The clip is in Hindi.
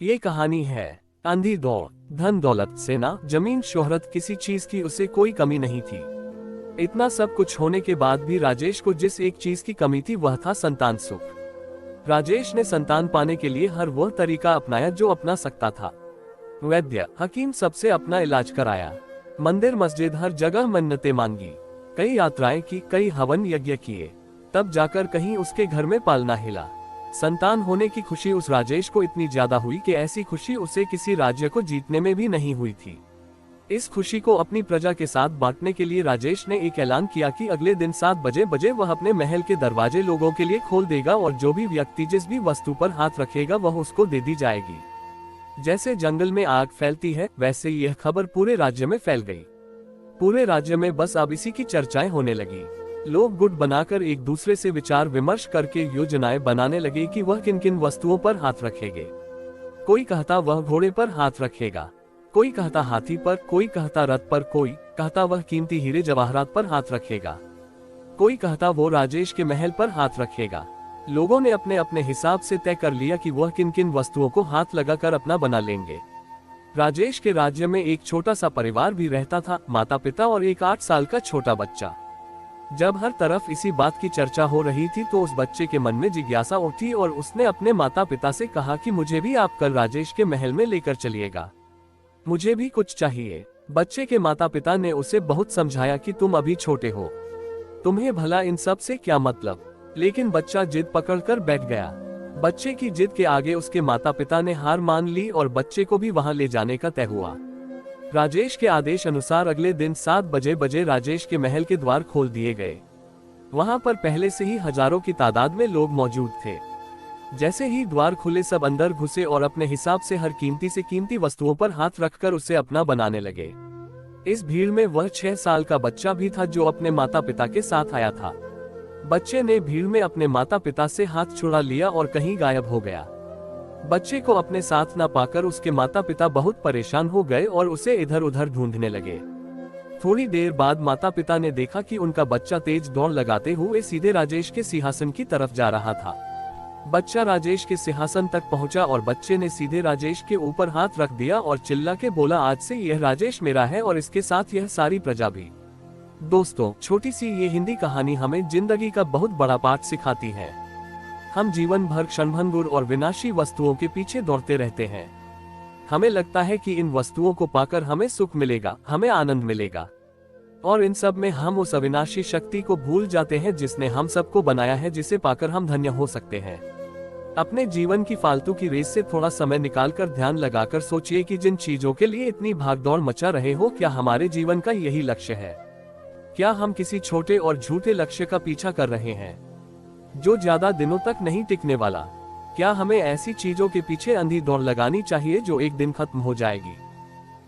ये कहानी है अंधी दौड़। धन दौलत सेना जमीन शोहरत किसी चीज की उसे कोई कमी नहीं थी। इतना सब कुछ होने के बाद भी राजेश को जिस एक चीज की कमी थी वह था संतान सुख। राजेश ने संतान पाने के लिए हर वह तरीका अपनाया जो अपना सकता था। वैद्य हकीम सबसे अपना इलाज कराया, मंदिर मस्जिद हर जगह मन्नतें मांगी, कई यात्राएं की, कई हवन यज्ञ किए, तब जाकर कहीं उसके घर में पालना हिला। संतान होने की खुशी उस राजेश को इतनी ज्यादा हुई कि ऐसी खुशी उसे किसी राज्य को जीतने में भी नहीं हुई थी। इस खुशी को अपनी प्रजा के साथ बांटने के लिए राजेश ने एक ऐलान किया कि अगले दिन 7 बजे वह अपने महल के दरवाजे लोगों के लिए खोल देगा और जो भी व्यक्ति जिस भी वस्तु पर हाथ रखेगा वह उसको दे दी जाएगी। जैसे जंगल में आग फैलती है वैसे यह खबर पूरे राज्य में फैल गई। पूरे राज्य में बस अब इसी की चर्चाएं होने लगी। लोग गुट बनाकर एक दूसरे से विचार विमर्श करके योजनाएं बनाने लगे कि वह किन किन वस्तुओं पर हाथ रखेंगे। कोई कहता वह घोड़े पर हाथ रखेगा, कोई कहता हाथी पर, कोई कहता रथ पर, कोई कहता वह कीमती हीरे जवाहरात पर हाथ रखेगा, कोई कहता वो राजेश के महल पर हाथ रखेगा। लोगों ने अपने अपने हिसाब से तय कर लिया कि वह किन किन वस्तुओं को हाथ लगाकर अपना बना लेंगे। राजेश के राज्य में एक छोटा सा परिवार भी रहता था, माता पिता और एक 8 साल का छोटा बच्चा। जब हर तरफ इसी बात की चर्चा हो रही थी तो उस बच्चे के मन में जिज्ञासा उठी और उसने अपने माता पिता से कहा कि मुझे भी आप कल राजेश के महल में लेकर चलिएगा, मुझे भी कुछ चाहिए। बच्चे के माता पिता ने उसे बहुत समझाया कि तुम अभी छोटे हो, तुम्हें भला इन सब से क्या मतलब, लेकिन बच्चा जिद पकड़कर बैठ गया। बच्चे की जिद के आगे उसके माता पिता ने हार मान ली और बच्चे को भी वहां ले जाने का तय हुआ। राजेश के आदेश अनुसार अगले दिन 7 बजे राजेश के महल के द्वार खोल दिए गए। वहां पर पहले से ही हजारों की तादाद में लोग मौजूद थे। जैसे ही द्वार खुले सब अंदर घुसे और अपने हिसाब से हर कीमती से कीमती वस्तुओं पर हाथ रखकर उसे अपना बनाने लगे। इस भीड़ में वह 6 साल का बच्चा भी था जो अपने माता पिता के साथ आया था। बच्चे ने भीड़ में अपने माता पिता से हाथ छुड़ा लिया और कहीं गायब हो गया। बच्चे को अपने साथ न पाकर उसके माता पिता बहुत परेशान हो गए और उसे इधर उधर ढूंढने लगे। थोड़ी देर बाद माता पिता ने देखा कि उनका बच्चा तेज दौड़ लगाते हुए सीधे राजेश के सिंहासन की तरफ जा रहा था। बच्चा राजेश के सिंहासन तक पहुंचा और बच्चे ने सीधे राजेश के ऊपर हाथ रख दिया और चिल्ला के बोला, आज से यह राजेश मेरा है और इसके साथ यह सारी प्रजा भी। दोस्तों, छोटी सी ये हिंदी कहानी हमें जिंदगी का बहुत बड़ा पाठ सिखाती है। हम जीवन भर क्षणभंगुर और विनाशी वस्तुओं के पीछे दौड़ते रहते हैं। हमें लगता है कि इन वस्तुओं को पाकर हमें सुख मिलेगा, हमें आनंद मिलेगा, और इन सब में हम उस अविनाशी शक्ति को भूल जाते हैं जिसने हम सबको बनाया है, जिसे पाकर हम धन्य हो सकते हैं। अपने जीवन की फालतू की रेस से थोड़ा समय निकालकर ध्यान लगाकर सोचिए कि जिन चीजों के लिए इतनी भागदौड़ मचा रहे हो, क्या हमारे जीवन का यही लक्ष्य है? क्या हम किसी छोटे और झूठे लक्ष्य का पीछा कर रहे हैं जो ज्यादा दिनों तक नहीं टिकने वाला? क्या हमें ऐसी चीजों के पीछे अंधी दौड़ लगानी चाहिए जो एक दिन खत्म हो जाएगी?